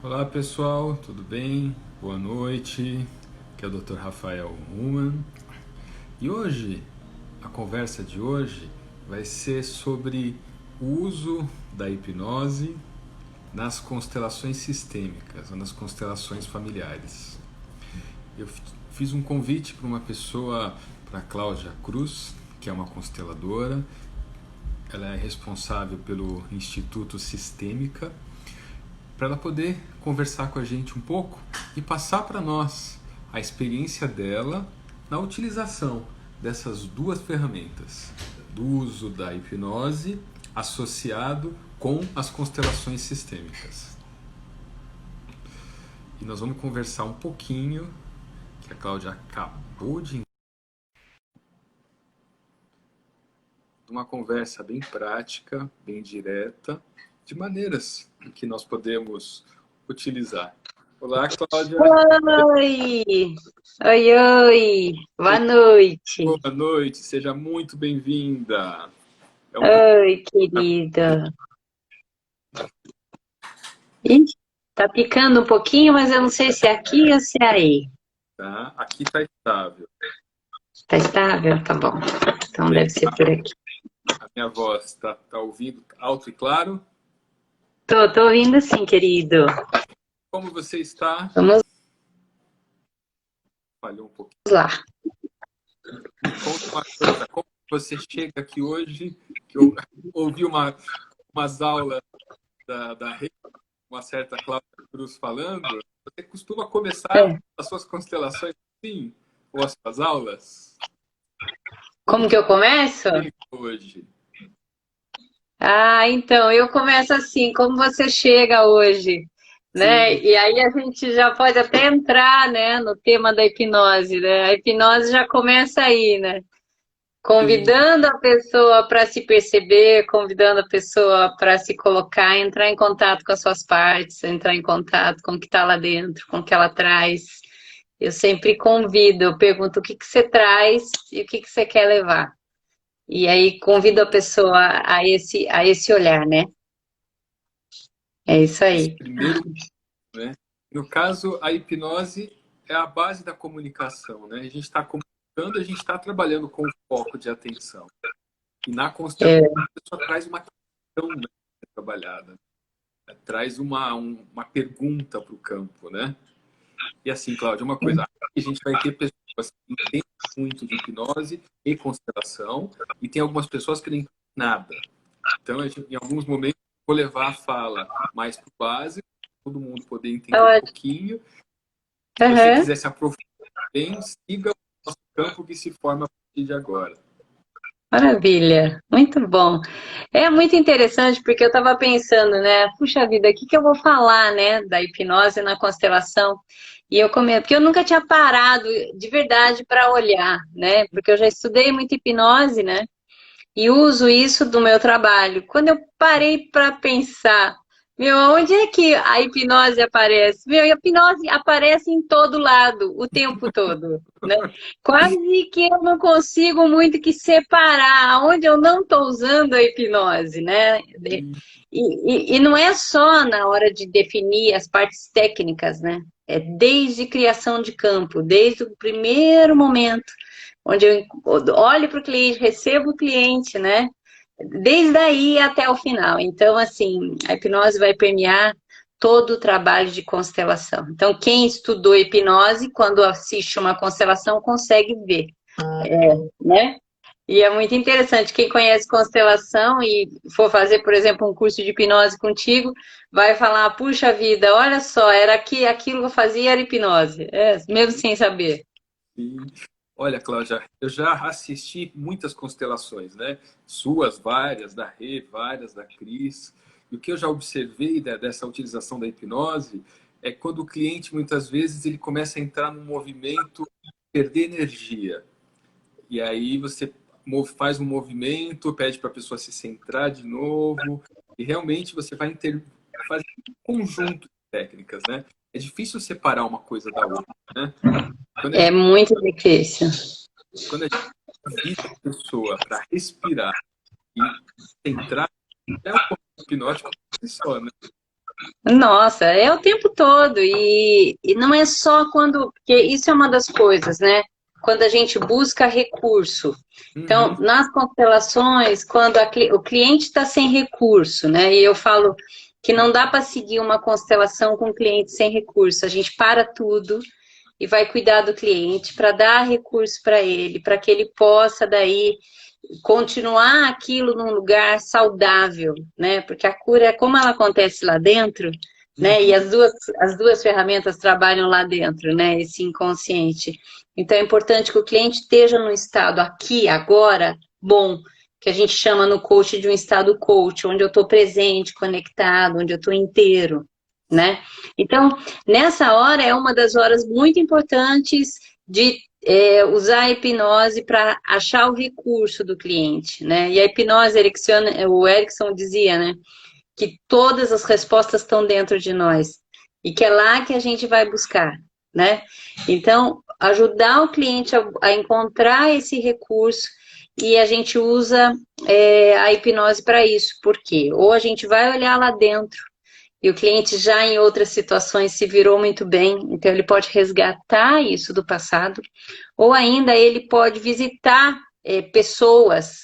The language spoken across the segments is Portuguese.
Olá pessoal, tudo bem? Boa noite. Aqui é o Dr. Rafael Human. E hoje, a conversa de hoje vai ser sobre o uso da hipnose nas constelações sistêmicas, ou nas constelações familiares. Eu fiz um convite para uma pessoa, para a Cláudia Cruz, que é uma consteladora. Ela é responsável pelo Instituto Sistêmica, para ela poder conversar com a gente um pouco e passar para nós a experiência dela na utilização dessas duas ferramentas, do uso da hipnose associado com as constelações sistêmicas. E nós vamos conversar um pouquinho, que a Cláudia acabou de uma conversa bem prática, bem direta, de maneiras que nós podemos utilizar. Olá, Cláudia. Oi! Oi, oi! Boa noite! Boa noite, seja muito bem-vinda. É um prazer. Oi, querida! Ih, tá picando um pouquinho, mas eu não sei se é aqui ou se é aí. Tá? Aqui está estável. Tá estável? Tá bom. Então Bem, deve ser por aqui. a minha voz está ouvindo alto e claro? Tô ouvindo sim, querido. Como você está? Vamos Falhou um pouquinho. lá. Me conta uma coisa, como você chega aqui hoje, que eu ouvi umas aulas da rede, uma certa Cláudia Cruz falando, você costuma começar É. as suas constelações assim, ou as suas aulas? Como Como que eu começo? chega hoje? Ah, então, eu começo assim, como você chega hoje, né? Sim, E aí a gente já pode até entrar, né, no tema da hipnose, né? A hipnose já começa aí, né? sim. Convidando a pessoa para se perceber, convidando a pessoa para se colocar, entrar em contato com as suas partes, entrar em contato com o que está lá dentro, com o que ela traz. Eu sempre convido, eu pergunto o que que você traz e o que que você quer levar. E aí convido a pessoa a esse olhar, né? É isso Esse aí. primeiro, né? No caso, a hipnose é a base da comunicação, né? A gente está comunicando, a gente está trabalhando com foco de atenção. E na constelação, É, a pessoa traz uma questão, né, trabalhada, né? Traz uma pergunta para o campo, né? E assim, Cláudia, uma coisa, a gente vai ter pessoas que entendem muito de hipnose e constelação, e tem algumas pessoas que nem entendem nada. Então, em alguns momentos, vou levar a fala mais para o básico, todo mundo poder entender tá um ótimo. pouquinho. Se você Aham. quiser se aprofundar bem, siga o nosso campo que se forma a partir de agora. Maravilha, muito bom. É muito interessante porque eu estava pensando, né? Puxa vida, o que que eu vou falar, né, da hipnose na constelação? E eu comento, porque eu nunca tinha parado de verdade para olhar, né? Porque eu já estudei muito hipnose, né? E uso isso do meu trabalho. Quando eu parei para pensar, meu, onde é que a hipnose aparece? Meu, a hipnose aparece em todo lado, o tempo todo, né? Quase que eu não consigo muito que separar onde eu não estou usando a hipnose, né? E não é só na hora de definir as partes técnicas, né? É desde criação de campo, desde o primeiro momento onde eu olho para o cliente, recebo o cliente, né? Desde aí até o final. Então, assim, a hipnose vai permear todo o trabalho de constelação. Então, quem estudou hipnose, quando assiste uma constelação, consegue ver, né? E é muito interessante. Quem conhece constelação e for fazer, por exemplo, um curso de hipnose contigo, vai falar: puxa vida, olha só, era aquilo que eu fazia era hipnose, mesmo sem saber. Sim. Olha, Cláudia, eu já assisti muitas constelações, né? Suas, várias, da Rê, várias, da Cris. E o que eu já observei dessa utilização da hipnose é quando o cliente, muitas vezes, ele começa a entrar num movimento, perder energia. E aí você faz um movimento, pede para a pessoa se centrar de novo, e realmente você vai fazer um conjunto de técnicas, né? É difícil separar uma coisa da outra, né? Quando a É gente, muito difícil. quando a gente convida a pessoa para respirar e centrar, é um pouco hipnótico por si só, né? Nossa, é o tempo todo. E não é só quando. Porque isso é uma das coisas, né? Quando a gente busca recurso. Então, Uhum. nas constelações, quando o cliente está sem recurso, né? E eu falo que não dá para seguir uma constelação com cliente sem recurso. A gente para tudo e vai cuidar do cliente para dar recurso para ele, para que ele possa daí continuar aquilo num lugar saudável, né? Porque a cura, como ela acontece lá dentro, né? E Uhum. as duas ferramentas trabalham lá dentro, né? Esse inconsciente. Então é importante que o cliente esteja num estado aqui, agora, bom, que a gente chama no coach de um estado coach, onde eu estou presente, conectado, onde eu estou inteiro, né? Então, nessa hora é uma das horas muito importantes de usar a hipnose para achar o recurso do cliente, né? E a hipnose ericksoniana, o Erickson dizia, né, que todas as respostas estão dentro de nós e que é lá que a gente vai buscar, né? Então, ajudar o cliente a encontrar esse recurso e a gente usa a hipnose para isso, porque ou a gente vai olhar lá dentro e o cliente já em outras situações se virou muito bem, então ele pode resgatar isso do passado, ou ainda ele pode visitar pessoas,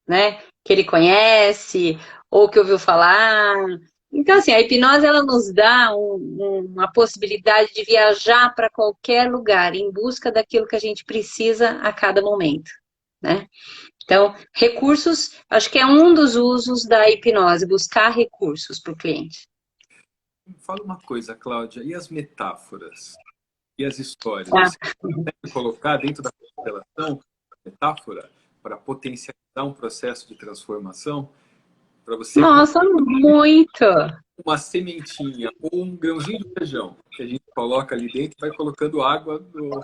né, que ele conhece ou que ouviu falar. Então, assim, a hipnose ela nos dá uma possibilidade de viajar para qualquer lugar em busca daquilo que a gente precisa a cada momento, né? Então, recursos, acho que é um dos usos da hipnose, buscar recursos para o cliente. Fala uma coisa, Cláudia, e as metáforas? E as histórias? Tá? Você consegue colocar dentro da constelação metáfora para potencializar um processo de transformação? Para você Nossa, muito! uma sementinha ou um grãozinho de feijão que a gente coloca ali dentro e vai colocando água no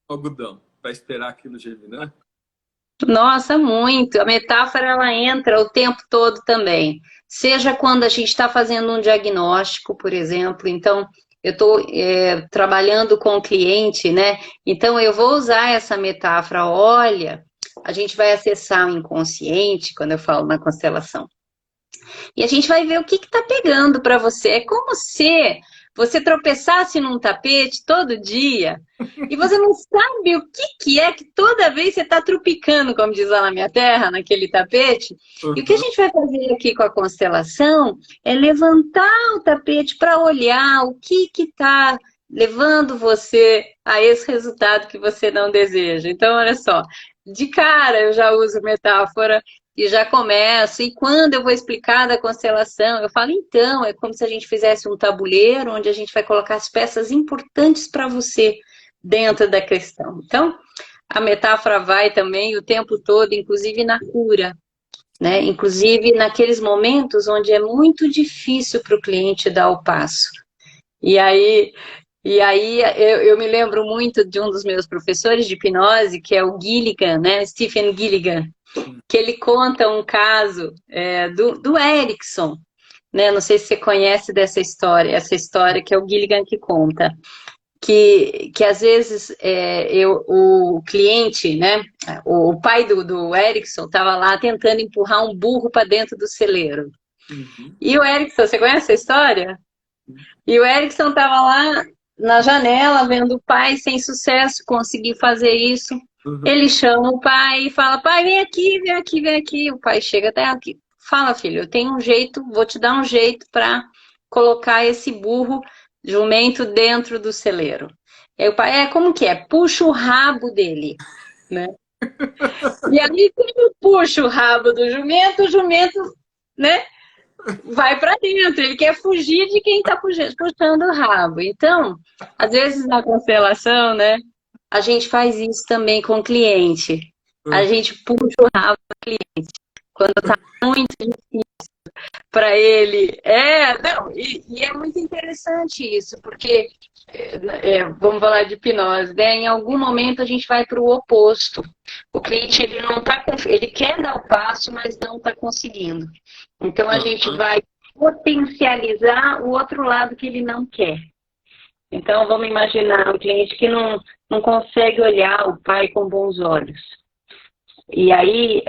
algodão para esperar aquilo germinar. Nossa, muito. A metáfora ela entra o tempo todo também. Seja quando a gente está fazendo um diagnóstico, por exemplo, então eu estou trabalhando com o cliente, né? Então eu vou usar essa metáfora. Olha, a gente vai acessar o inconsciente, quando eu falo na constelação. E a gente vai ver o que está pegando para você. É como se você tropeçasse num tapete todo dia e você não sabe o que é que toda vez você está trupicando, como diz lá na minha terra, naquele tapete. E o que a Uhum. gente vai fazer aqui com a constelação é levantar o tapete para olhar o que está levando você a esse resultado que você não deseja. Então, olha só, de cara eu já uso metáfora e já começo. E quando eu vou explicar da constelação, eu falo, então, é como se a gente fizesse um tabuleiro onde a gente vai colocar as peças importantes para você dentro da questão. Então, a metáfora vai também o tempo todo, inclusive na cura, né? Inclusive naqueles momentos onde é muito difícil para o cliente dar o passo. E aí, eu me lembro muito de um dos meus professores de hipnose, que é o Gilligan, né? Stephen Gilligan, que ele conta um caso do Erickson, né? Não sei se você conhece dessa história, essa história que é o Gilligan que conta, que às vezes o cliente, né? O pai do Erickson estava lá tentando empurrar um burro para dentro do celeiro. Uhum. E o Erickson, você conhece essa história? E o Erickson estava lá na janela vendo o pai sem sucesso conseguir fazer isso. Uhum. Ele chama o pai e fala: pai, vem aqui, vem aqui, vem aqui. O pai chega até aqui. Fala, filho, eu tenho um jeito, vou te dar um jeito para colocar esse burro jumento dentro do celeiro. E aí o pai, como que é? Puxa o rabo dele, né? E aí, quando puxa o jumento, né? Vai para dentro, ele quer fugir de quem está puxando o rabo. Então, às vezes na constelação, né, a gente faz isso também com o cliente. A Uhum. gente puxa o rabo quando está muito difícil para ele. Não, e é muito interessante isso, porque vamos falar de hipnose, né? Em algum momento a gente vai para o oposto. O cliente ele não tá, ele quer dar o passo, mas não está conseguindo. Então a gente Uhum. vai potencializar o outro lado que ele não quer. Então vamos imaginar um cliente que não consegue olhar o pai com bons olhos. E aí,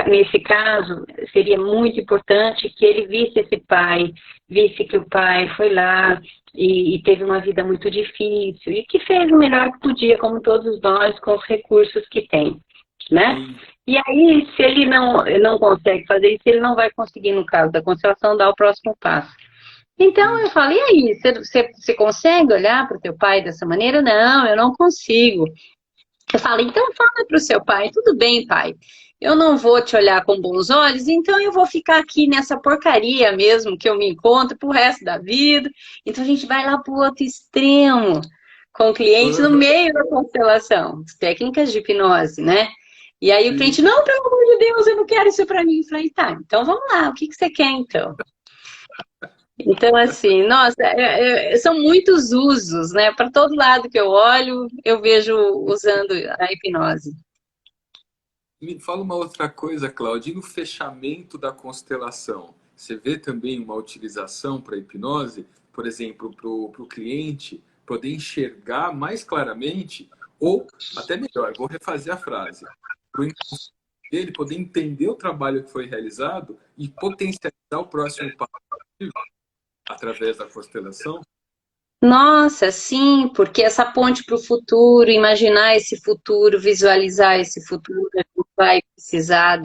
nesse caso, seria muito importante que ele visse esse pai, visse que o pai foi lá e teve uma vida muito difícil e que fez o melhor que podia, como todos nós, com os recursos que tem, né? E aí, se ele não consegue fazer isso, ele não vai conseguir, no caso da constelação, dar o próximo passo. Então eu falei, e aí, você consegue olhar para o teu pai dessa maneira? Não, eu não consigo. Eu falei, então fala para o seu pai, tudo bem, pai, eu não vou te olhar com bons olhos, então eu vou ficar aqui nessa porcaria mesmo que eu me encontro pro resto da vida. Então a gente vai lá pro outro extremo, com o cliente no meio da constelação, técnicas de hipnose, né? E aí o cliente, não, pelo amor de Deus, eu não quero isso para mim. Eu falei, tá, então vamos lá, o que você quer então? Então, assim, nossa, são muitos usos, né? Para todo lado que eu olho, eu vejo usando a hipnose. Me fala uma outra coisa, Cláudia, e no fechamento da constelação, você vê também uma utilização para hipnose, por exemplo, para o cliente poder enxergar mais claramente, ou até melhor, vou refazer a frase, para o inconsciente dele poder entender o trabalho que foi realizado e potencializar o próximo passo através da constelação? Nossa, sim, porque essa ponte para o futuro, imaginar esse futuro, visualizar esse futuro, a gente vai precisar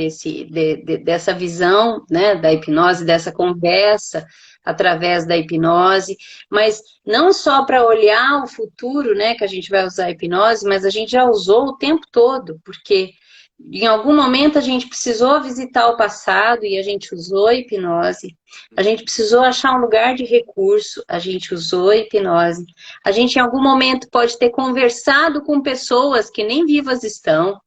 dessa visão, né, da hipnose, dessa conversa através da hipnose, mas não só para olhar o futuro, né, que a gente vai usar a hipnose, mas a gente já usou o tempo todo, porque em algum momento a gente precisou visitar o passado e a gente usou a hipnose. A gente precisou achar um lugar de recurso, a gente usou a hipnose. A gente em algum momento pode ter conversado com pessoas que nem vivas estão,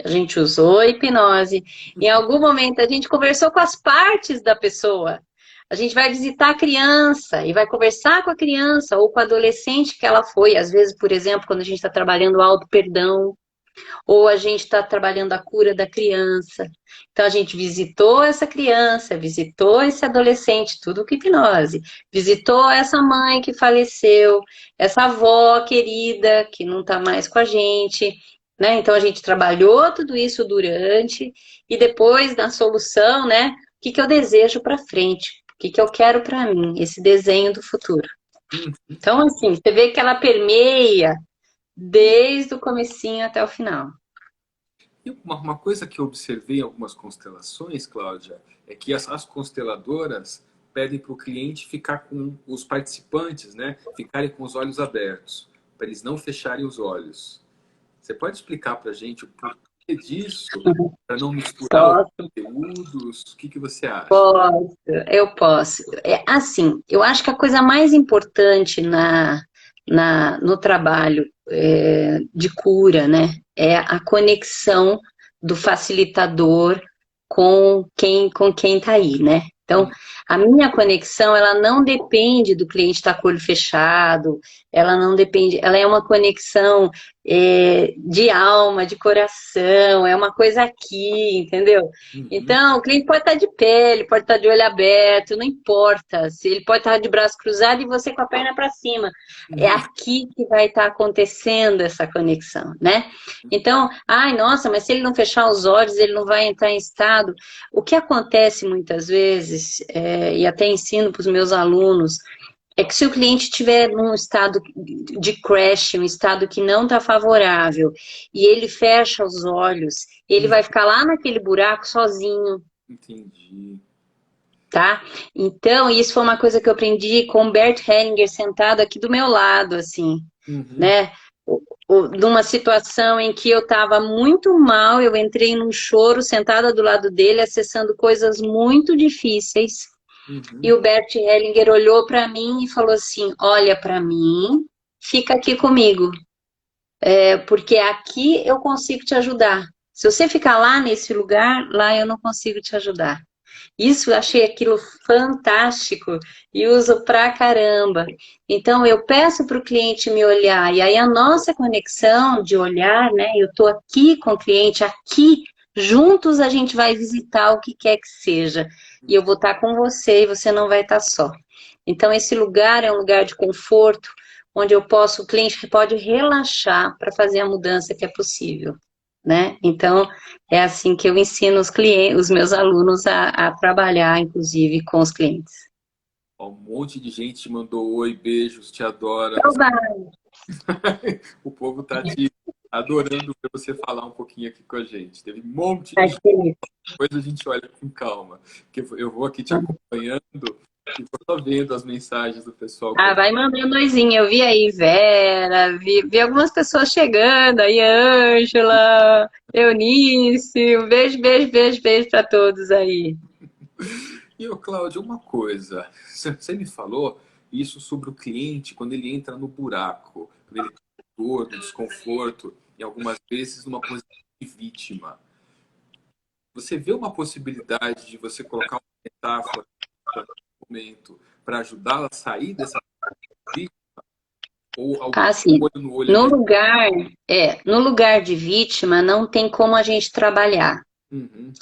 a gente usou a hipnose. Em algum momento a gente conversou com as partes da pessoa. A gente vai visitar a criança e vai conversar com a criança ou com o adolescente que ela foi. Às vezes, por exemplo, quando a gente está trabalhando o auto-perdão, ou a gente está trabalhando a cura da criança. Então, a gente visitou essa criança, visitou esse adolescente, tudo com hipnose. Visitou essa mãe que faleceu, essa avó querida que não está mais com a gente. Né? Então, a gente trabalhou tudo isso durante e depois, na solução, né? O que eu desejo para frente? O que eu quero para mim? Esse desenho do futuro. Então, assim, você vê que ela permeia desde o comecinho até o final. E uma coisa que eu observei em algumas constelações, Cláudia, é que as consteladoras pedem para o cliente ficar com os participantes, né? Ficarem com os olhos abertos, para eles não fecharem os olhos. Você pode explicar para a gente o porquê disso, para não misturar os conteúdos? O que você acha? Eu posso. É, assim, eu acho que a coisa mais importante no trabalho de cura, né, é a conexão do facilitador com quem está aí, né? Então, a minha conexão, ela não depende do cliente estar com o olho fechado, ela não depende, ela é uma conexão de alma, de coração, é uma coisa aqui, entendeu? Então, o cliente pode estar de pé, ele pode estar de olho aberto, não importa, se ele pode estar de braço cruzado e você com a perna para cima. É aqui que vai estar acontecendo essa conexão, né? Então, ai, nossa, mas se ele não fechar os olhos, ele não vai entrar em estado. O que acontece muitas vezes, e até ensino para os meus alunos, é que se o cliente estiver num estado de crash, um estado que não está favorável, e ele fecha os olhos, ele vai ficar lá naquele buraco sozinho. Entendi. Tá? Então, isso foi uma coisa que eu aprendi com o Bert Hellinger sentado aqui do meu lado, assim, né? Numa situação em que eu estava muito mal, eu entrei num choro sentada do lado dele, acessando coisas muito difíceis. E o Bert Hellinger olhou para mim e falou assim: olha para mim, fica aqui comigo, porque aqui eu consigo te ajudar. Se você ficar lá nesse lugar, lá eu não consigo te ajudar. Isso, eu achei aquilo fantástico e uso pra caramba. Então, eu peço para o cliente me olhar, e aí a nossa conexão de olhar, né? Eu estou aqui com o cliente, aqui, juntos a gente vai visitar o que quer que seja. E eu vou estar com você e você não vai estar só. Então, esse lugar é um lugar de conforto, onde o cliente pode relaxar para fazer a mudança que é possível. né? Então, é assim que eu ensino os clientes, os meus alunos a trabalhar, inclusive, com os clientes. Ó, um monte de gente te mandou oi, beijos, te adora. Saudade. O povo tá te adorando ver você falar um pouquinho aqui com a gente. Teve um monte de gente, Aquele. depois a gente olha com calma. Porque eu vou aqui te acompanhando e vou só vendo as mensagens do pessoal. Ah, vai mandando oizinho. Eu vi aí Vera, vi algumas pessoas chegando, aí Ângela, Eunice, um beijo, beijo, beijo, beijo para todos aí. E, ô, Cláudio, uma coisa. Você me falou isso sobre o cliente quando ele entra no buraco, quando ele tem dor, no desconforto, e algumas vezes numa posição de vítima. Você vê uma possibilidade de você colocar uma metáfora no momento para ajudá-la a sair dessa vítima? Ou algum Ah, sim. olho no olho é No melhor? lugar, no lugar de vítima, não tem como a gente trabalhar. Uhum,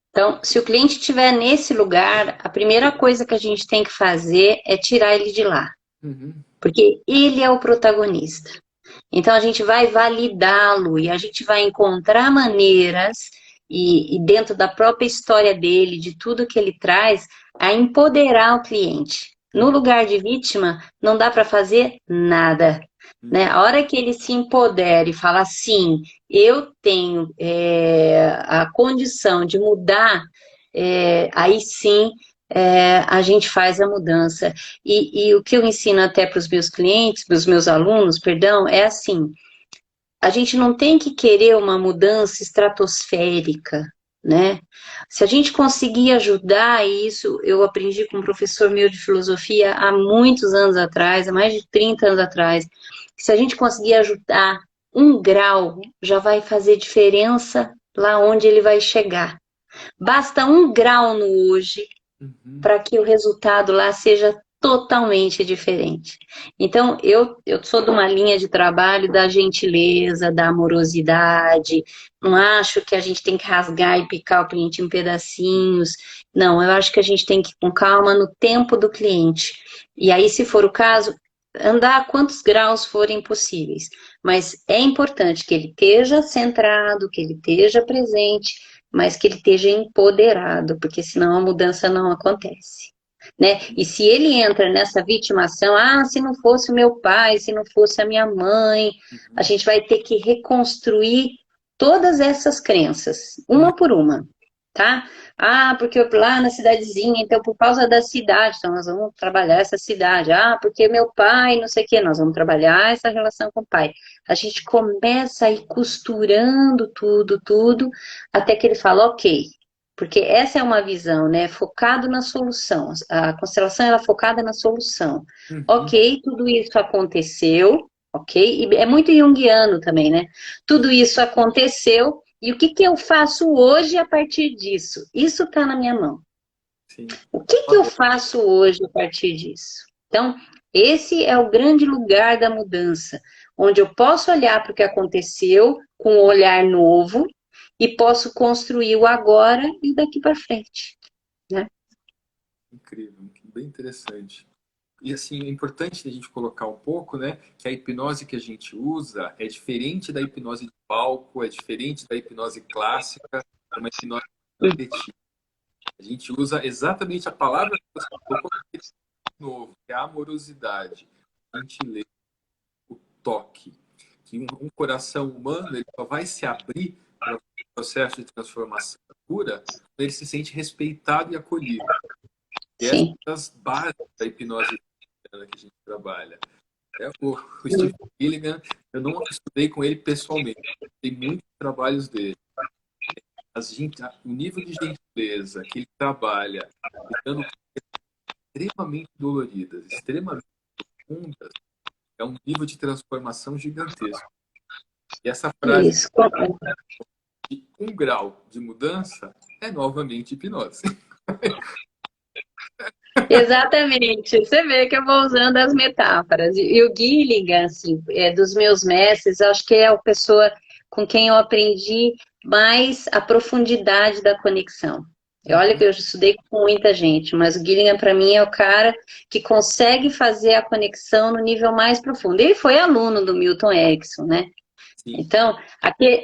Então, se o cliente estiver nesse lugar, a primeira coisa que a gente tem que fazer é tirar ele de lá, uhum, porque ele é o protagonista. Então, a gente vai validá-lo e a gente vai encontrar maneiras, e dentro da própria história dele, de tudo que ele traz, a empoderar o cliente. No uhum, lugar de vítima, não dá para fazer nada. Né? uhum, A hora que ele se empodera e fala assim, eu tenho a condição de mudar, aí sim a gente faz a mudança. E o que eu ensino até para os meus clientes, para os meus alunos, perdão, é assim, a gente não tem que querer uma mudança estratosférica, né? Se a gente conseguir ajudar isso, eu aprendi com um professor meu de filosofia há muitos anos atrás, há mais de 30 anos atrás, se a gente conseguir ajudar 1 grau, já vai fazer diferença lá onde ele vai chegar. Basta 1 grau no hoje uhum, para que o resultado lá seja totalmente diferente. Então, eu sou de uma linha de trabalho da gentileza, da amorosidade, não acho que a gente tem que rasgar e picar o cliente em pedacinhos, não, eu acho que a gente tem que ir com calma no tempo do cliente. E aí, se for o caso, andar quantos graus forem possíveis, mas é importante que ele esteja centrado, que ele esteja presente, mas que ele esteja empoderado, porque senão a mudança não acontece. Né? E se ele entra nessa vitimação, se não fosse o meu pai, se não fosse a minha mãe, a uhum, gente vai ter que reconstruir todas essas crenças, uhum. uma por uma, tá? Porque eu lá na cidadezinha, então por causa da cidade, então nós vamos trabalhar essa cidade. Porque meu pai, não sei o quê, nós vamos trabalhar essa relação com o pai. A gente começa a ir costurando tudo, tudo, até que ele fala, ok, porque essa é uma visão, né? Focado na solução. A constelação ela é focada na solução. Uhum. Ok, tudo isso aconteceu, ok? E é muito junguiano também, né? Tudo isso aconteceu, e o que que eu faço hoje a partir disso? Isso está na minha mão. Sim. O que que eu faço hoje a partir disso? Então, esse é o grande lugar da mudança, onde eu posso olhar para o que aconteceu com um olhar novo e posso construir o agora e daqui para frente, né? Incrível, bem interessante. E assim, é importante a gente colocar um pouco, né, que a hipnose que a gente usa é diferente da hipnose de palco, é diferente da hipnose clássica, é uma hipnose afetiva. A gente usa exatamente a palavra que você colocou de novo, que é a amorosidade, a gentileza, o toque. Que um coração humano ele só vai se abrir para o processo de transformação pura quando ele se sente respeitado e acolhido. E essa Sim, é uma das bases da hipnose que a gente trabalha. O Steve Gilligan, eu não estudei com ele pessoalmente, tem muitos trabalhos dele. O nível de gentileza que ele trabalha, lidando com extremamente doloridas, extremamente profundas, é um nível de transformação gigantesco. E essa frase isso. de 1 grau de mudança é novamente hipnose. Exatamente. Você vê que eu vou usando as metáforas. E o Gilligan, assim, dos meus mestres, acho que é a pessoa com quem eu aprendi mais a profundidade da conexão. E olha que eu estudei com muita gente, mas o Gilligan, para mim, é o cara que consegue fazer a conexão no nível mais profundo. Ele foi aluno do Milton Erickson, né? Sim. Então,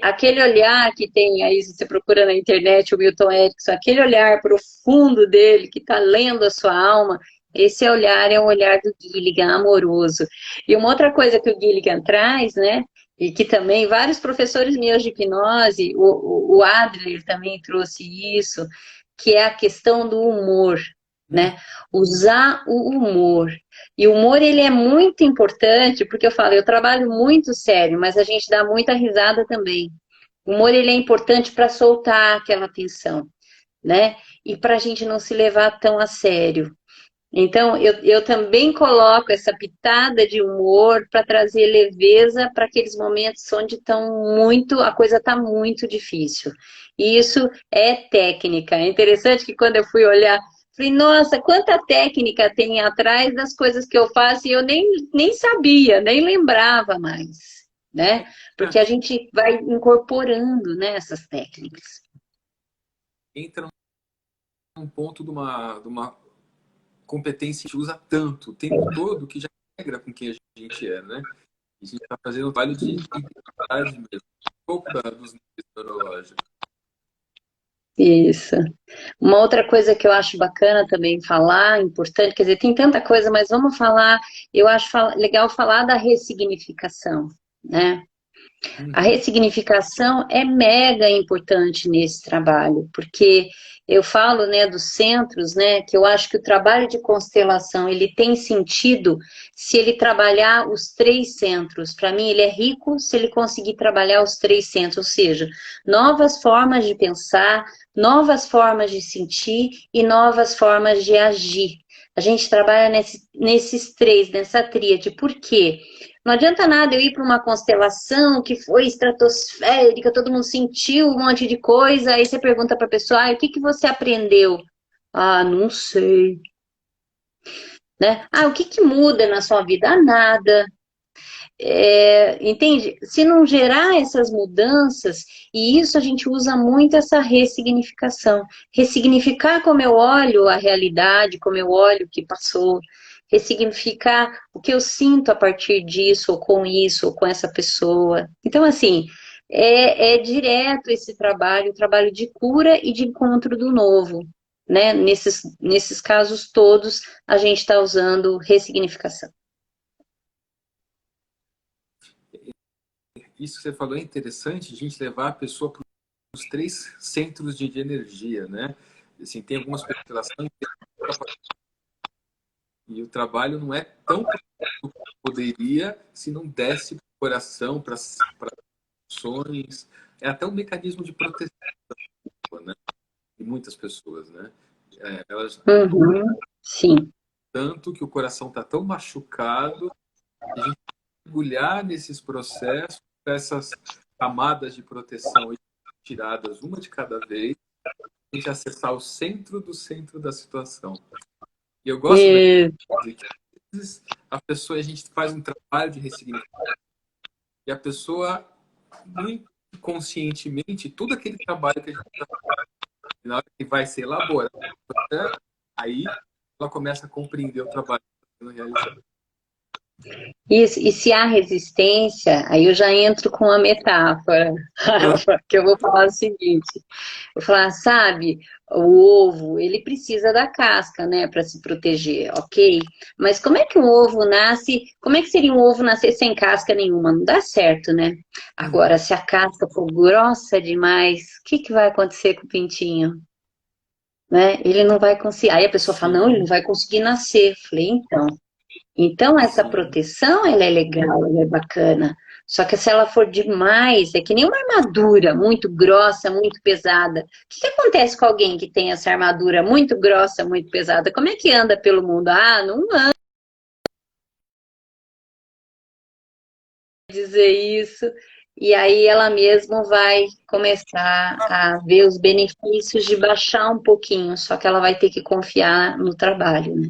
aquele olhar que tem aí, se você procura na internet o Milton Erickson, aquele olhar profundo dele, que está lendo a sua alma, esse olhar é o olhar do Gilligan, amoroso. E uma outra coisa que o Gilligan traz, né, e que também vários professores meus de hipnose, o Adler também trouxe isso, que é a questão do humor, Hum, né? Usar o humor. E o humor, ele é muito importante, porque eu falo, eu trabalho muito sério, mas a gente dá muita risada também. O humor, ele é importante para soltar aquela tensão, né? E para a gente não se levar tão a sério. Então, eu também coloco essa pitada de humor para trazer leveza para aqueles momentos onde a coisa está muito difícil. E isso é técnica. É interessante que quando eu fui olhar, falei, nossa, quanta técnica tem atrás das coisas que eu faço e eu nem sabia, nem lembrava mais, né? é, Porque a gente vai incorporando, né, essas técnicas. entra num ponto de uma competência que a gente usa tanto o tempo todo que já integra com quem a gente é, né? E a gente está fazendo um trabalho de identidade mesmo, um pouco dos níveis neurológicos. Isso. Uma outra coisa que eu acho bacana também falar, importante, quer dizer, tem tanta coisa, mas vamos falar, eu acho legal falar da ressignificação, né? A Uhum. ressignificação é mega importante nesse trabalho, porque eu falo, né, dos centros, né, que eu acho que o trabalho de constelação, ele tem sentido se ele trabalhar os três centros. Para mim, ele é rico se ele conseguir trabalhar os três centros, ou seja, novas formas de pensar, novas formas de sentir e novas formas de agir. A gente trabalha nesses três, nessa tríade. Por quê? Não adianta nada eu ir para uma constelação que foi estratosférica, todo mundo sentiu um monte de coisa, aí você pergunta para a pessoa, o que que você aprendeu? Ah, não sei, né? Ah, o que que muda na sua vida? Ah, nada. Entende? Se não gerar essas mudanças, e isso a gente usa muito essa ressignificação. Ressignificar como eu olho a realidade, como eu olho o que passou, ressignificar o que eu sinto a partir disso, ou com isso, ou com essa pessoa. Então, assim, é direto esse trabalho, o trabalho de cura e de encontro do novo. Né? Nesses casos todos, a gente está usando ressignificação. Isso que você falou é interessante, a gente levar a pessoa para os três centros de energia, né? Assim, tem algumas constelações e o trabalho não é tão profundo como poderia se não desse para o coração, para as ações. É até um mecanismo de proteção, né? De muitas pessoas, né? Elas Uhum, sim. tanto que o coração está tão machucado, a gente mergulhar nesses processos, essas camadas de proteção tiradas uma de cada vez, a gente acessar o centro do centro da situação. E eu gosto de E, dizer que às vezes a pessoa, a gente faz um trabalho de ressignificação e a pessoa, muito conscientemente, todo aquele trabalho que a gente está fazendo, na hora que vai ser elaborado, aí ela começa a compreender o trabalho que está sendo realizado. e se há resistência, aí eu já entro com uma metáfora, Rafa, que eu vou falar o seguinte, vou falar, sabe, o ovo, ele precisa da casca, né, para se proteger, ok? Mas como é que um ovo nasce, como é que seria um ovo nascer sem casca nenhuma? Não dá certo, né? Uhum. Agora, se a casca for grossa demais, o que que vai acontecer com o pintinho? Né? Ele não vai conseguir. Aí a pessoa fala, não, ele Sim, não vai conseguir nascer. Falei, então, essa sim. proteção, ela é legal, ela é bacana. Só que se ela for demais, é que nem uma armadura muito grossa, muito pesada. O que que acontece com alguém que tem essa armadura muito grossa, muito pesada? Como é que anda pelo mundo? Ah, não anda dizer isso. E aí ela mesma vai começar a ver os benefícios de baixar um pouquinho, só que ela vai ter que confiar no trabalho, né?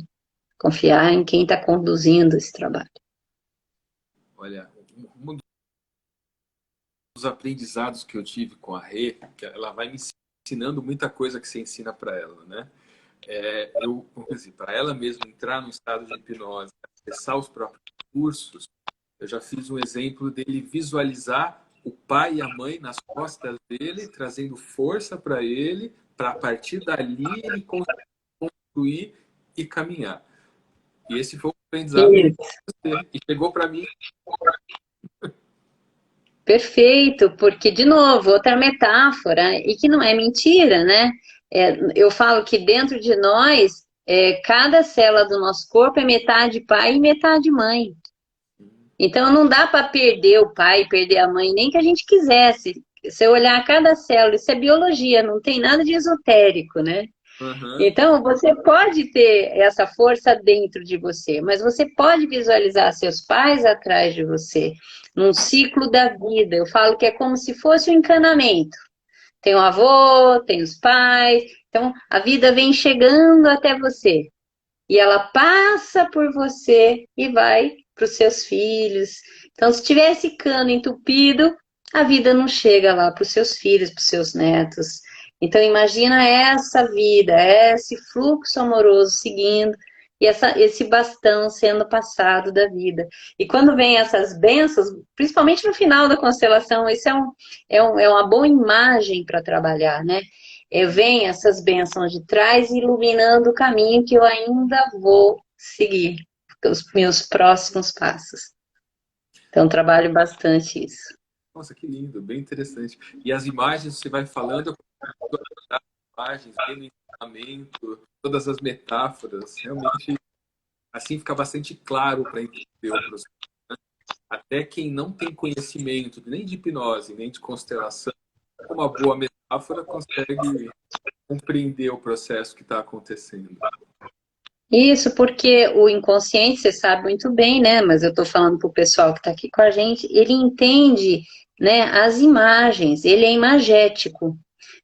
Confiar em quem está conduzindo esse trabalho. Olha, um dos aprendizados que eu tive com a Rê, que ela vai me ensinando muita coisa que você ensina para ela, né? Para ela mesma entrar no estado de hipnose, acessar os próprios recursos, Eu já fiz um exemplo dele visualizar o pai e a mãe nas costas dele, trazendo força para ele, para a partir dali ele construir e caminhar. E esse foi o aprendizado que Isso. você e chegou para mim. Perfeito, porque, de novo, outra metáfora, e que não é mentira, né? Eu falo que dentro de nós, cada célula do nosso corpo é metade pai e metade mãe. Então não dá para perder o pai, perder a mãe, nem que a gente quisesse. Se eu olhar cada célula, isso é biologia, não tem nada de esotérico, né? Uhum. Então, você pode ter essa força dentro de você, mas você pode visualizar seus pais atrás de você, num ciclo da vida. Eu falo que é como se fosse um encanamento. Tem o avô, tem os pais, então a vida vem chegando até você. E ela passa por você e vai para os seus filhos. Então, se tiver esse cano entupido, a vida não chega lá para os seus filhos, para os seus netos. Então, imagina essa vida, esse fluxo amoroso seguindo e esse bastão sendo passado da vida. E quando vem essas bênçãos, principalmente no final da constelação, isso é uma boa imagem para trabalhar, né? Vem essas bênçãos de trás iluminando o caminho que eu ainda vou seguir, os meus próximos passos. Então, trabalho bastante isso. Nossa, que lindo, bem interessante. E as imagens você vai falando, eu consigo adaptar as imagens, vendo o ensinamento, todas as metáforas. Realmente, assim fica bastante claro para entender o processo. Até quem não tem conhecimento nem de hipnose, nem de constelação, com uma boa metáfora consegue compreender o processo que está acontecendo. Isso porque o inconsciente, você sabe muito bem, né? Mas eu estou falando para o pessoal que está aqui com a gente, ele entende, né, as imagens, ele é imagético.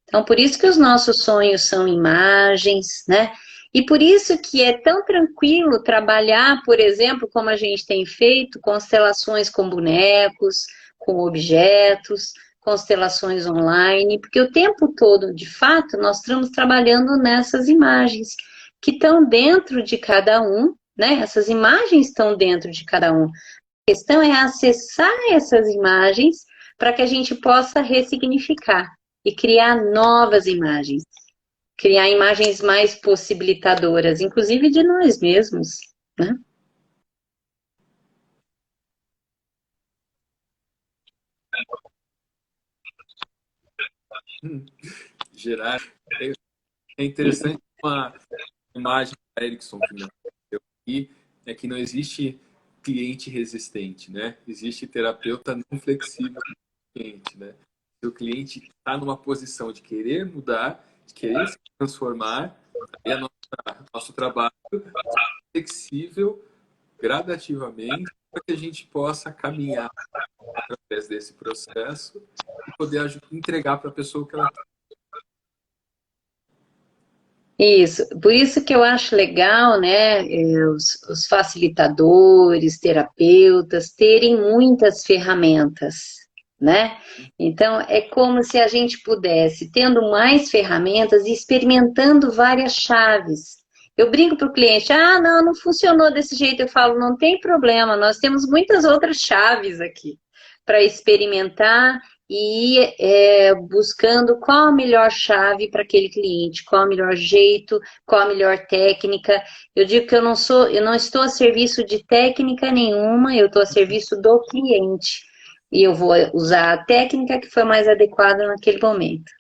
Então, por isso que os nossos sonhos são imagens, né? E por isso que é tão tranquilo trabalhar, por exemplo, como a gente tem feito, constelações com bonecos, com objetos, constelações online, porque o tempo todo, de fato, nós estamos trabalhando nessas imagens que estão dentro de cada um, né? Essas imagens estão dentro de cada um. A questão é acessar essas imagens para que a gente possa ressignificar e criar novas imagens, criar imagens mais possibilitadoras, inclusive de nós mesmos, né? Gerar. É interessante uma imagem da Erickson que me aconteceu aqui, é que não existe cliente resistente, né? Existe terapeuta não flexível com o cliente, né? Se o cliente está numa posição de querer mudar, de querer se transformar, aí é nosso trabalho é flexível gradativamente para que a gente possa caminhar através desse processo e poder entregar para a pessoa o que ela quer. Isso, por isso que eu acho legal, né, os facilitadores, terapeutas, terem muitas ferramentas, né? Então, é como se a gente pudesse, tendo mais ferramentas e experimentando várias chaves. Eu brinco para o cliente, não, não funcionou desse jeito. Eu falo, não tem problema, nós temos muitas outras chaves aqui para experimentar e ir buscando qual a melhor chave para aquele cliente, qual o melhor jeito, qual a melhor técnica. Eu digo que eu não estou a serviço de técnica nenhuma, eu estou a serviço do cliente. E eu vou usar a técnica que foi mais adequada naquele momento.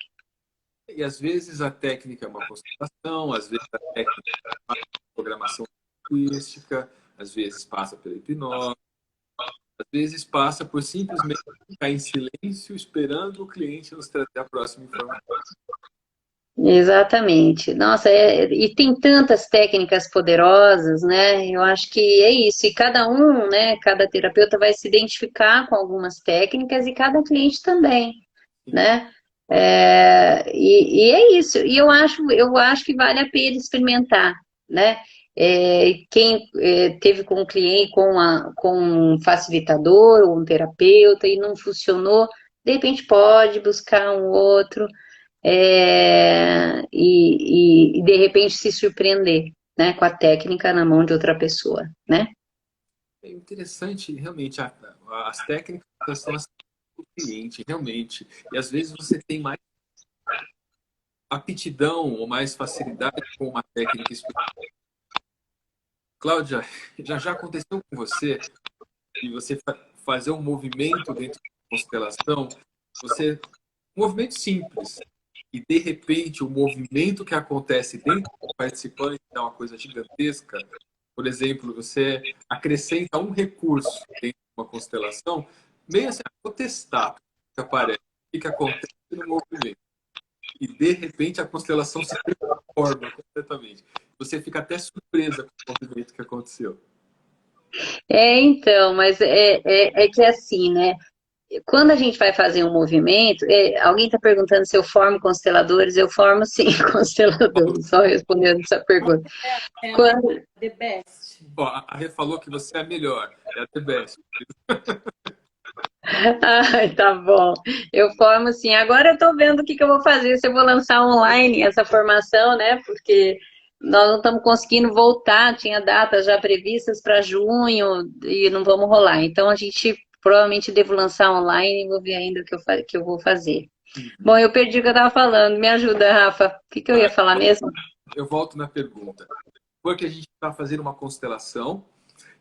E às vezes a técnica é uma concentração, às vezes a técnica é uma programação linguística, às vezes passa pela hipnose, às vezes passa por simplesmente ficar em silêncio esperando o cliente nos trazer a próxima informação. Exatamente. Nossa, e tem tantas técnicas poderosas, né? Eu acho que é isso. E cada um, né? Cada terapeuta vai se identificar com algumas técnicas e cada cliente também, Sim. né? E é isso. E eu acho que vale a pena experimentar, né? Quem teve com um cliente, com um facilitador ou um terapeuta e não funcionou, de repente pode buscar um outro de repente se surpreender, né, com a técnica na mão de outra pessoa, né? É interessante, realmente, as técnicas são as do cliente, realmente. E às vezes você tem mais aptidão ou mais facilidade com uma técnica específica. Cláudia, já aconteceu com você e você fazer um movimento dentro da constelação, você um movimento simples e de repente o movimento que acontece dentro do participante é uma coisa gigantesca. Por exemplo, você acrescenta um recurso dentro de uma constelação, meio assim, vou testar o que aparece, o que acontece no movimento. E de repente a constelação se transforma completamente. Você fica até surpresa com o movimento que aconteceu. Então, mas é que é assim, né? Quando a gente vai fazer um movimento, alguém está perguntando se eu formo consteladores, eu formo sim consteladores, só respondendo essa pergunta. É a Quando... the best. Ó, a Rê falou que você é a melhor, é a The Best. Ai, tá bom. Eu formo sim. Agora eu tô vendo o que que eu vou fazer, se eu vou lançar online essa formação, né? Porque nós não estamos conseguindo voltar, tinha datas já previstas para junho e não vamos rolar. Então a gente provavelmente devo lançar online e vou ver ainda o que que eu vou fazer. Bom, Uhum. eu perdi o que eu estava falando. Me ajuda, Rafa. O que que eu ia Tá, falar mesmo? eu volto na pergunta. Porque a gente está fazendo uma constelação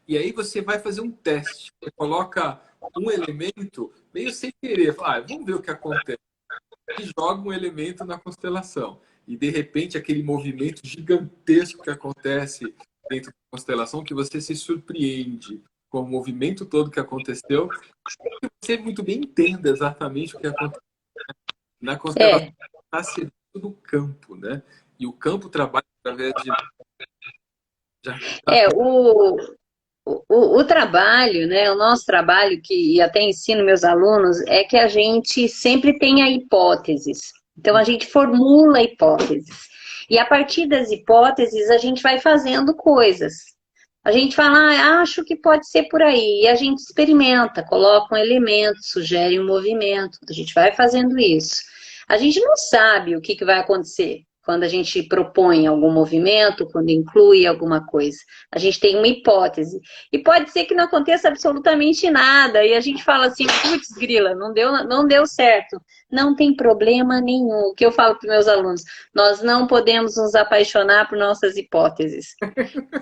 e aí você vai fazer um teste. Você coloca um elemento meio sem querer. Fala, vamos ver o que acontece. E joga um elemento na constelação. E de repente aquele movimento gigantesco que acontece dentro da constelação que você se surpreende com o movimento todo que aconteceu. E você muito bem entenda exatamente o que aconteceu. Na constelação É, está servindo do campo, né? E o campo trabalha através de já, é o trabalho, né? O nosso trabalho, que e até ensino meus alunos, é que a gente sempre tenha hipóteses. Então, a gente formula hipóteses. E a partir das hipóteses, a gente vai fazendo coisas. A gente fala, acho que pode ser por aí. E a gente experimenta, coloca um elemento, sugere um movimento. A gente vai fazendo isso. A gente não sabe o que que vai acontecer quando a gente propõe algum movimento, quando inclui alguma coisa. A gente tem uma hipótese. E pode ser que não aconteça absolutamente nada. E a gente fala assim, putz, grila, não deu certo. Não tem problema nenhum. O que eu falo para os meus alunos, nós não podemos nos apaixonar por nossas hipóteses.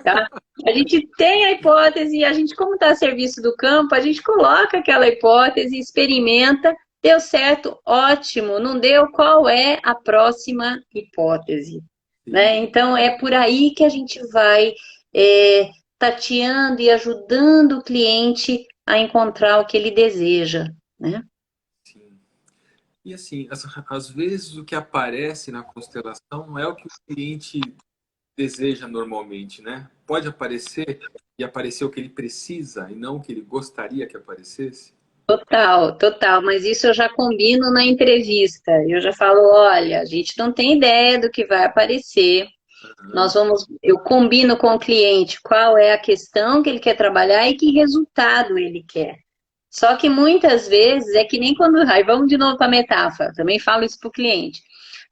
Tá? A gente tem a hipótese e a gente, como está a serviço do campo, a gente coloca aquela hipótese, experimenta, deu certo, ótimo, não deu, qual é a próxima hipótese? Né? sim, Então, é por aí que a gente vai tateando e ajudando o cliente a encontrar o que ele deseja. Né? sim. E assim, às vezes o que aparece na constelação não é o que o cliente deseja normalmente, né? Pode aparecer e aparecer o que ele precisa e não o que ele gostaria que aparecesse. Total, total, mas isso eu já combino na entrevista. Eu já falo, olha, a gente não tem ideia do que vai aparecer. Aham, Eu combino com o cliente qual é a questão que ele quer trabalhar e que resultado ele quer. Só que muitas vezes é que nem quando. Aí vamos de novo para a metáfora, também falo isso para o cliente.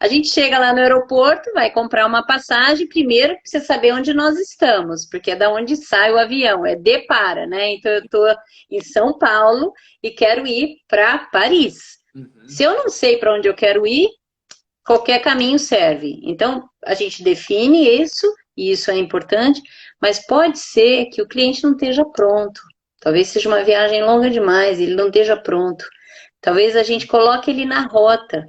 A gente chega lá no aeroporto, vai comprar uma passagem, primeiro precisa saber onde nós estamos, porque é da onde sai o avião, é de para, né? Então eu estou em São Paulo e quero ir para Paris. uhum, Se eu não sei para onde eu quero ir, qualquer caminho serve. Então, a gente define isso, e isso é importante, mas pode ser que o cliente não esteja pronto. Talvez seja uma viagem longa demais, ele não esteja pronto. Talvez a gente coloque ele na rota,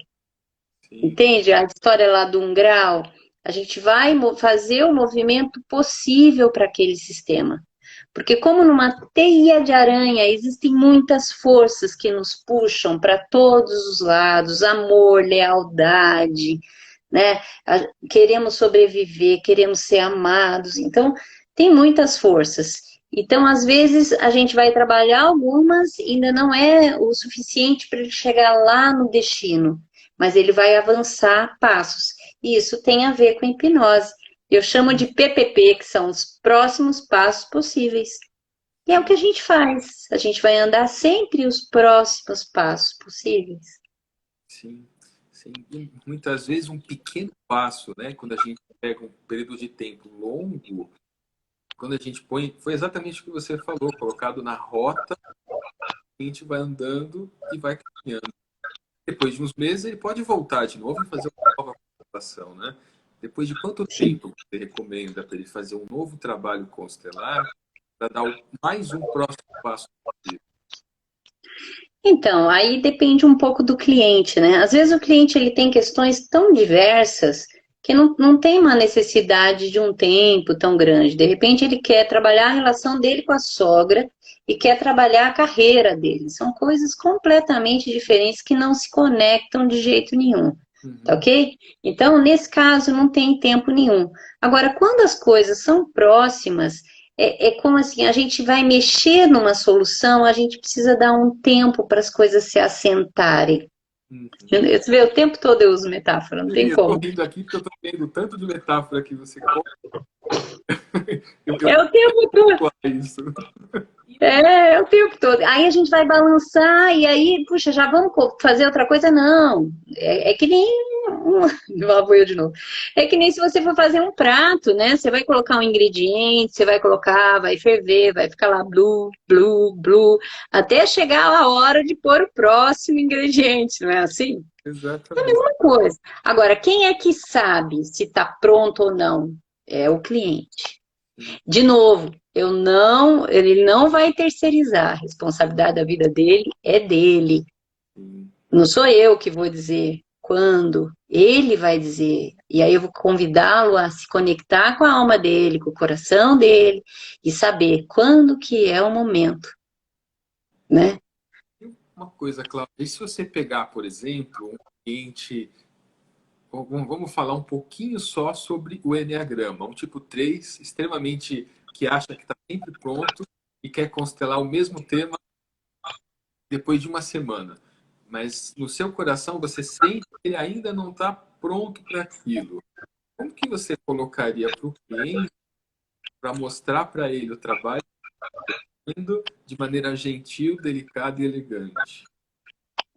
sim, entende? A história lá do 1 grau, a gente vai fazer o movimento possível para aquele sistema. Porque como numa teia de aranha existem muitas forças que nos puxam para todos os lados, amor, lealdade, né? Queremos sobreviver, queremos ser amados. Então, tem muitas forças. Então, às vezes, a gente vai trabalhar algumas, ainda não é o suficiente para ele chegar lá no destino, mas ele vai avançar passos. E isso tem a ver com hipnose. Eu chamo de PPP, que são os próximos passos possíveis. E é o que sim, a gente faz. A gente vai andar sempre os próximos passos possíveis. sim, sim. E muitas vezes um pequeno passo, né? Quando a gente pega um período de tempo longo, quando a gente põe, foi exatamente o que você falou, colocado na rota, a gente vai andando e vai caminhando. Depois de uns meses, ele pode voltar de novo e fazer uma nova constelação, né? Depois de quanto Sim. tempo você recomenda para ele fazer um novo trabalho constelar para dar mais um próximo passo? Então, aí depende um pouco do cliente, né? Às vezes o cliente ele tem questões tão diversas que não tem uma necessidade de um tempo tão grande. De repente ele quer trabalhar a relação dele com a sogra e quer trabalhar a carreira dele. São coisas completamente diferentes que não se conectam de jeito nenhum. Tá Uhum. ok? Então, nesse caso, não tem tempo nenhum. Agora, quando as coisas são próximas, é como assim, a gente vai mexer numa solução, a gente precisa dar um tempo para as coisas se assentarem. Uhum. Você vê, o tempo todo eu uso metáfora, não Sim, tem eu estou como. rindo aqui porque eu estou vendo tanto de metáfora que você conta. Eu É o tempo todo. isso. É o tempo todo. Aí a gente vai balançar e aí, puxa, já vamos fazer outra coisa? Não. É que nem. Lá vou eu de novo. É que nem se você for fazer um prato, né? Você vai colocar um ingrediente, você vai colocar, vai ferver, vai ficar lá blue, blue, blue, até chegar a hora de pôr o próximo ingrediente, não é assim? É a Exatamente. mesma coisa. Agora, quem é que sabe se está pronto ou não? É o cliente. De novo, ele não vai terceirizar. A responsabilidade da vida dele é dele. Sim. Não sou eu que vou dizer quando, ele vai dizer. E aí eu vou convidá-lo a se conectar com a alma dele, com o coração dele e saber quando que é o momento, né? E uma coisa, Cláudia, e se você pegar, por exemplo, um cliente, vamos falar um pouquinho só sobre o Enneagrama, um tipo 3 extremamente que acha que está sempre pronto e quer constelar o mesmo tema depois de uma semana. Mas no seu coração você sente que ele ainda não está pronto para aquilo. Como que você colocaria para o cliente para mostrar para ele o trabalho de maneira gentil, delicada e elegante?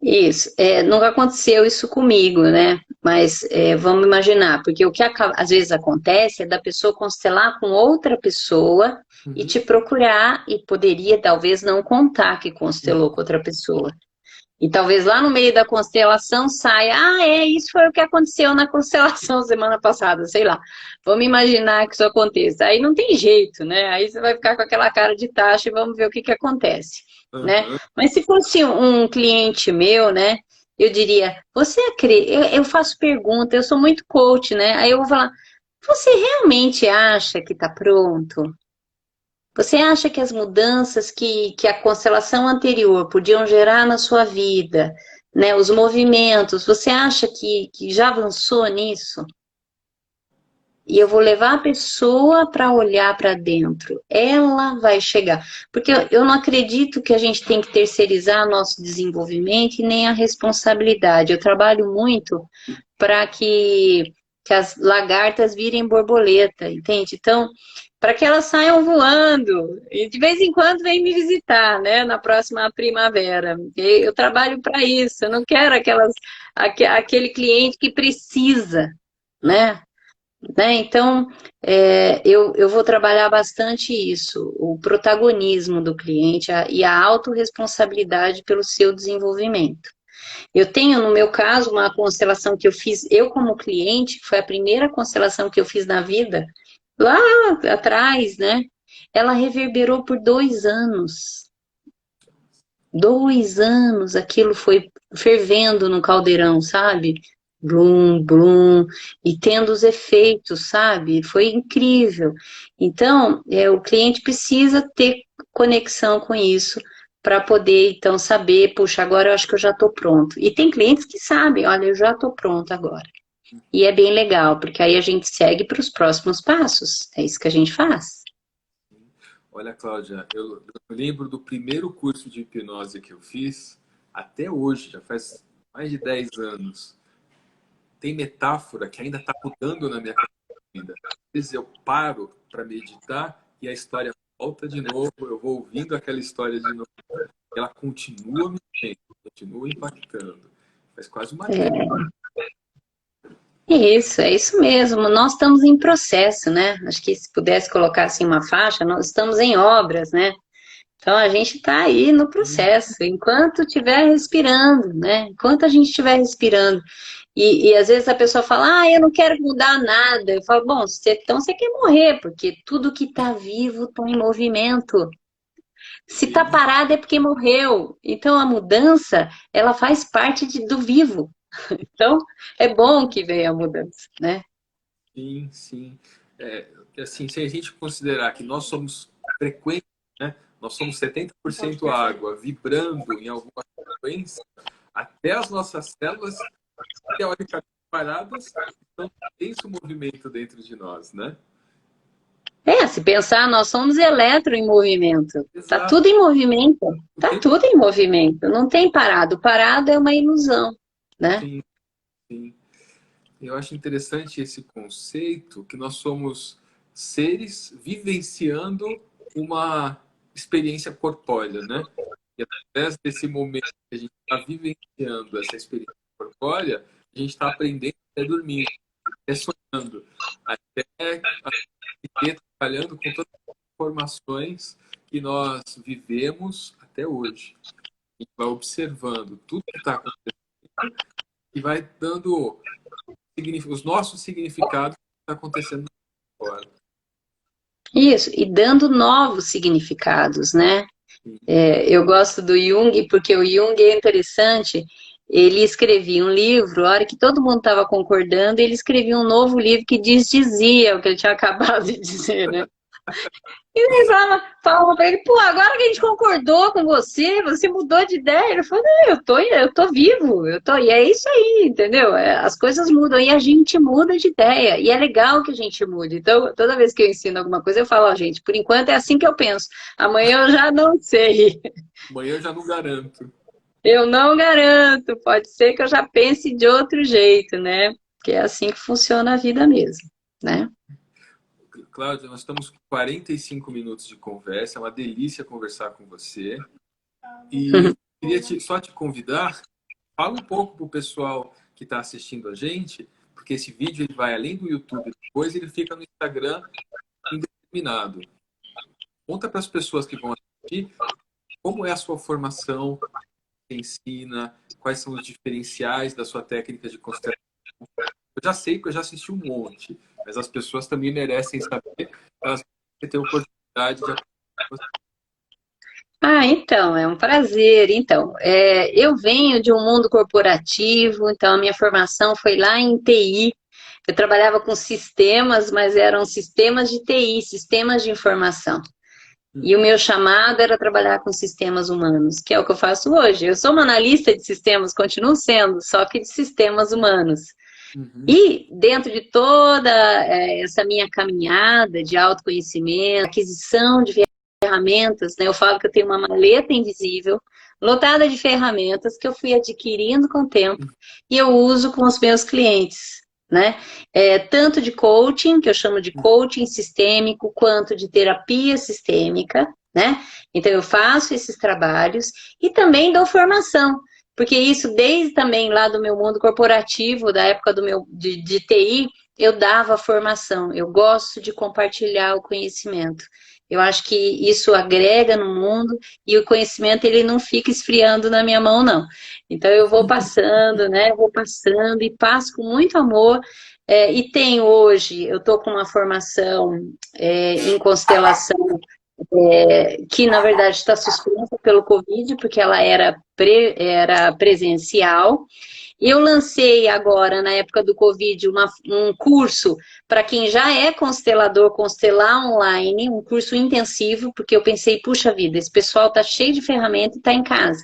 Isso, nunca aconteceu isso comigo, né? Mas vamos imaginar, porque o que às vezes acontece é da pessoa constelar com outra pessoa e Uhum. te procurar e poderia talvez não contar que constelou com outra pessoa. E talvez lá no meio da constelação saia, isso foi o que aconteceu na constelação semana passada, sei lá. Vamos imaginar que isso aconteça. Aí não tem jeito, né? Aí você vai ficar com aquela cara de taxa e vamos ver o que que acontece, né? Uhum. Mas se fosse um cliente meu, né? Eu diria, você acredita? Eu faço pergunta, eu sou muito coach, né? Aí eu vou falar, você realmente acha que está pronto? Você acha que as mudanças que a constelação anterior podiam gerar na sua vida, né, os movimentos, você acha que já avançou nisso? E eu vou levar a pessoa para olhar para dentro. Ela vai chegar. Porque eu não acredito que a gente tem que terceirizar nosso desenvolvimento e nem a responsabilidade. Eu trabalho muito para que as lagartas virem borboleta, entende? Então, para que elas saiam voando. E de vez em quando vem me visitar, né? Na próxima primavera. Eu trabalho para isso. Eu não quero aquele cliente que precisa, né? Então, eu vou trabalhar bastante isso, o protagonismo do cliente e a autorresponsabilidade pelo seu desenvolvimento. Eu tenho, no meu caso, uma constelação que eu fiz, eu como cliente, que foi a primeira constelação que eu fiz na vida, lá atrás, né? Ela reverberou por 2 anos. 2 anos aquilo foi fervendo no caldeirão, sabe? Blum, blum, e tendo os efeitos, sabe? Foi incrível. Então, o cliente precisa ter conexão com isso para poder, então, saber, puxa, agora eu acho que eu já estou pronto. E tem clientes que sabem, olha, eu já estou pronto agora. E é bem legal, porque aí a gente segue para os próximos passos. É isso que a gente faz. Olha, Cláudia, eu lembro do primeiro curso de hipnose que eu fiz, até hoje, já faz mais de 10 anos. Tem metáfora que ainda está mudando na minha cabeça ainda. Às vezes eu paro para meditar e a história volta de novo, eu vou ouvindo aquela história de novo. Ela continua me mexendo, continua impactando. Faz quase uma década. Isso, é isso mesmo. Nós estamos em processo, né? Acho que se pudesse colocar assim uma faixa, nós estamos em obras, né? Então a gente está aí no processo, enquanto estiver respirando, né? Enquanto a gente estiver respirando. E às vezes a pessoa fala, eu não quero mudar nada. Eu falo, bom, então você quer morrer, porque tudo que está vivo está em movimento. Se está Sim, parado é porque morreu. Então a mudança, ela faz parte do vivo. Então é bom que venha a mudança, né? sim, sim. É, assim, se a gente considerar que nós somos frequentes, né? Nós somos 70% água, vibrando em alguma frequência, até as nossas células, teoricamente paradas, estão em intenso movimento dentro de nós, né? Se pensar, nós somos eletro em movimento. Tá Exato. tudo em movimento. O Tá tempo, tudo em movimento. Não tem parado. Parado é uma ilusão, né? sim, sim. Eu acho interessante esse conceito que nós somos seres vivenciando uma experiência corpórea, né? E através desse momento que a gente está vivenciando essa experiência corpórea, a gente está aprendendo até dormindo, até sonhando, até trabalhando com todas as informações que nós vivemos até hoje. A gente vai observando tudo que está acontecendo e vai dando os nossos significados que está acontecendo agora. Isso. E dando novos significados, né? Eu gosto do Jung porque o Jung é interessante. Ele escrevia um livro, a hora que todo mundo estava concordando, ele escrevia um novo livro que dizia o que ele tinha acabado de dizer, né? E ele falava pra ele, pô, agora que a gente concordou com você, você mudou de ideia. Ele falou, não, eu tô vivo, e é isso aí, entendeu? As coisas mudam e a gente muda de ideia. E é legal que a gente mude. Então, toda vez que eu ensino alguma coisa, eu falo, ó, gente, por enquanto é assim que eu penso. Amanhã eu já não sei. Amanhã eu já não garanto. Eu não garanto. Pode ser que eu já pense de outro jeito, né? Porque é assim que funciona a vida mesmo, né? Cláudia, nós estamos com 45 minutos de conversa, é uma delícia conversar com você. E eu queria só te convidar, fala um pouco para o pessoal que está assistindo a gente, porque esse vídeo ele vai além do YouTube, depois ele fica no Instagram indeterminado. Conta para as pessoas que vão assistir como é a sua formação, você ensina, quais são os diferenciais da sua técnica de constelação. Eu já sei, porque eu já assisti um monte, mas as pessoas também merecem saber, elas têm ter oportunidade de aprender. Então, é um prazer. Então, eu venho de um mundo corporativo, então a minha formação foi lá em TI. Eu trabalhava com sistemas, mas eram sistemas de TI, sistemas de informação. E o meu chamado era trabalhar com sistemas humanos, que é o que eu faço hoje. Eu sou uma analista de sistemas, continuo sendo, só que de sistemas humanos. Uhum. E dentro de toda essa minha caminhada de autoconhecimento, aquisição de ferramentas, né? Eu falo que eu tenho uma maleta invisível, lotada de ferramentas que eu fui adquirindo com o tempo e eu uso com os meus clientes, né? Tanto de coaching, que eu chamo de coaching sistêmico, quanto de terapia sistêmica, né? Então eu faço esses trabalhos e também dou formação. Porque isso, desde também lá do meu mundo corporativo, da época de TI, eu dava formação. Eu gosto de compartilhar o conhecimento. Eu acho que isso agrega no mundo e o conhecimento ele não fica esfriando na minha mão, não. Então eu vou passando, né? Vou passando e passo com muito amor. E tem hoje, eu estou com uma formação em constelação que na verdade está suspensa pelo Covid, porque ela era presencial. Eu lancei agora, na época do Covid, um curso para quem já é constelador, constelar online, um curso intensivo, porque eu pensei, puxa vida, esse pessoal está cheio de ferramenta e está em casa.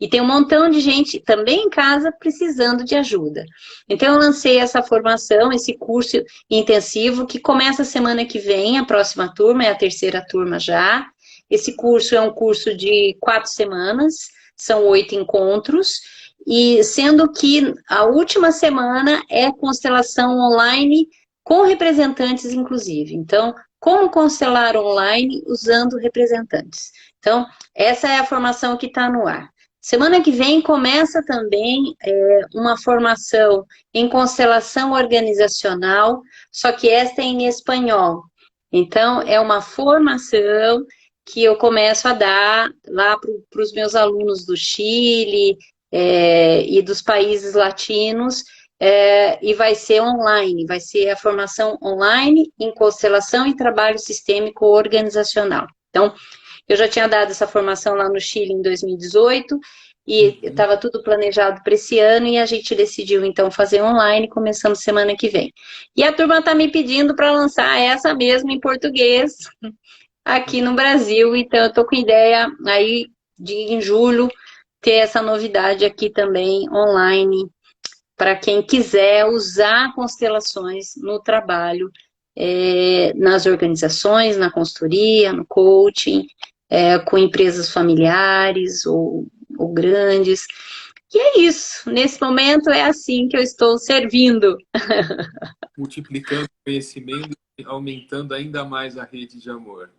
E tem um montão de gente também em casa precisando de ajuda. Então, eu lancei essa formação, esse curso intensivo, que começa a semana que vem, a próxima turma, é a terceira turma já. Esse curso é um curso de 4 semanas, são 8 encontros, e sendo que a última semana é constelação online com representantes, inclusive. Então, como constelar online usando representantes. Então, essa é a formação que está no ar. Semana que vem começa também uma formação em constelação organizacional, só que esta é em espanhol. Então, é uma formação que eu começo a dar lá para os meus alunos do Chile, e dos países latinos, e vai ser online, vai ser a formação online em constelação e trabalho sistêmico organizacional. Então, eu já tinha dado essa formação lá no Chile em 2018 e Uhum. estava tudo planejado para esse ano e a gente decidiu então fazer online, começando semana que vem. E a turma está me pedindo para lançar essa mesmo em português aqui no Brasil, então eu estou com ideia aí de em julho ter essa novidade aqui também online para quem quiser usar constelações no trabalho, nas organizações, na consultoria, no coaching, com empresas familiares ou grandes. E é isso. Nesse momento é assim que eu estou servindo. Multiplicando o conhecimento e aumentando ainda mais a rede de amor.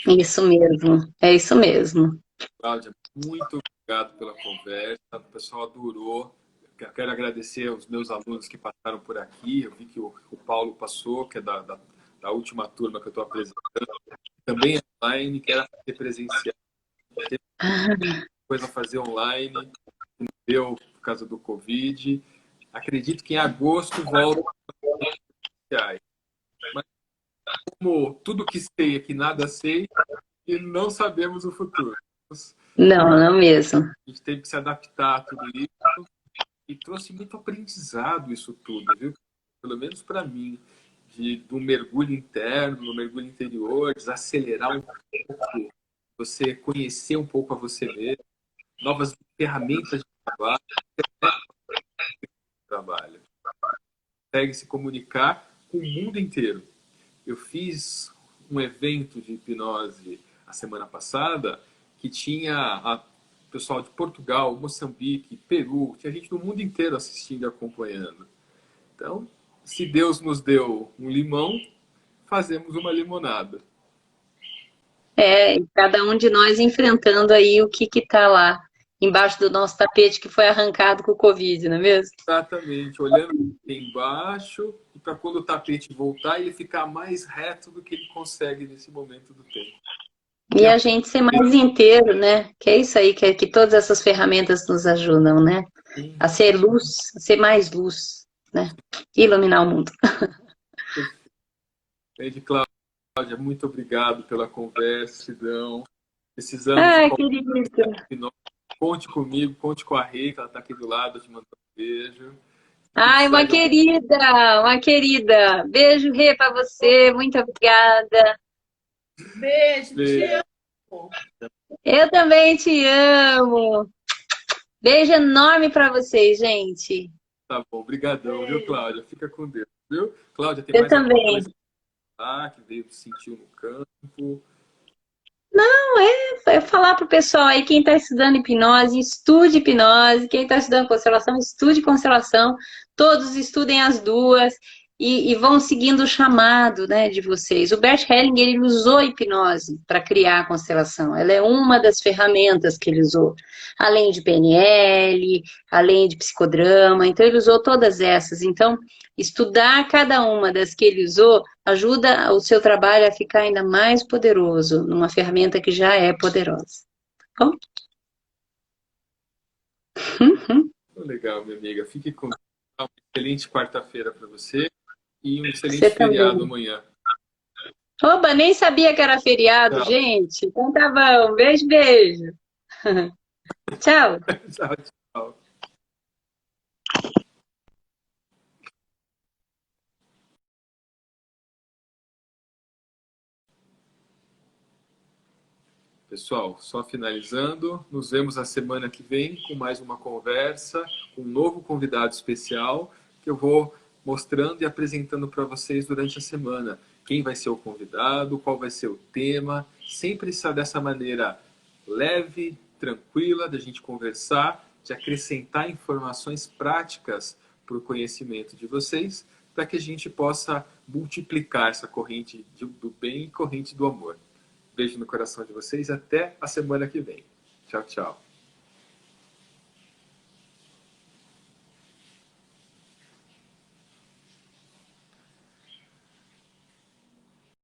Isso mesmo. É isso mesmo. Cláudia, muito obrigado pela conversa. O pessoal adorou. Eu quero agradecer aos meus alunos que passaram por aqui. Eu vi que o Paulo passou, que é da última turma que eu estou apresentando. Também é online, que era fazer presencial. Teve coisa a fazer online, não deu por causa do Covid. Acredito que em agosto volta às redes sociais. Mas como tudo que sei é que nada sei, e não sabemos o futuro. Não, não mesmo. A gente teve que se adaptar a tudo isso e trouxe muito aprendizado isso tudo, viu? Pelo menos para mim, do mergulho interno, do mergulho interior, desacelerar um pouco, você conhecer um pouco a você mesmo, novas ferramentas de trabalho. Consegue se comunicar com o mundo inteiro. Eu fiz um evento de hipnose a semana passada que tinha o pessoal de Portugal, Moçambique, Peru, tinha gente do mundo inteiro assistindo e acompanhando. Então, se Deus nos deu um limão, fazemos uma limonada. E cada um de nós enfrentando aí o que está lá embaixo do nosso tapete que foi arrancado com o Covid, não é mesmo? Exatamente, olhando embaixo e para quando o tapete voltar, ele ficar mais reto do que ele consegue nesse momento do tempo. E a gente ser mais inteiro, né? Que é isso aí, que todas essas ferramentas nos ajudam, né? A ser luz, a ser mais luz, né? Iluminar o mundo. Perfeito. Cláudia, muito obrigado pela conversa, Sidão. Precisamos de Ai, qualquer querido. coisa. Conte comigo, conte com a Rei, que ela está aqui do lado, te mandando um beijo. Se Ai, precisar uma de algum... querida, uma querida. Beijo, Rê, para você. Muito obrigada. Beijo, te beijo. amo. Eu também te amo. Beijo enorme para vocês, gente. Tá bom, brigadão, viu, Cláudia? Fica com Deus, viu? Cláudia, tem Eu mais alguma também. coisa que veio, sentiu no campo? É falar para o pessoal aí, quem está estudando hipnose, estude hipnose. Quem está estudando constelação, estude constelação. Todos estudem as duas e vão seguindo o chamado, né, de vocês. O Bert Hellinger, ele usou a hipnose para criar a constelação. Ela é uma das ferramentas que ele usou. Além de PNL, além de psicodrama. Então, ele usou todas essas. Então, estudar cada uma das que ele usou ajuda o seu trabalho a ficar ainda mais poderoso numa ferramenta que já é poderosa. Bom? Legal, minha amiga. Fique com Deus. Uma excelente quarta-feira para você e um excelente Você feriado também. amanhã. Oba, nem sabia que era feriado, Tchau, gente. Então tá bom. Beijo, beijo. Tchau. tchau, tchau. Pessoal, só finalizando, nos vemos a semana que vem com mais uma conversa, com um novo convidado especial que eu vou mostrando e apresentando para vocês durante a semana. Quem vai ser o convidado, qual vai ser o tema, sempre está dessa maneira leve, tranquila, da gente conversar, de acrescentar informações práticas para o conhecimento de vocês, para que a gente possa multiplicar essa corrente do bem e corrente do amor. Beijo no coração de vocês. Até a semana que vem. Tchau, tchau.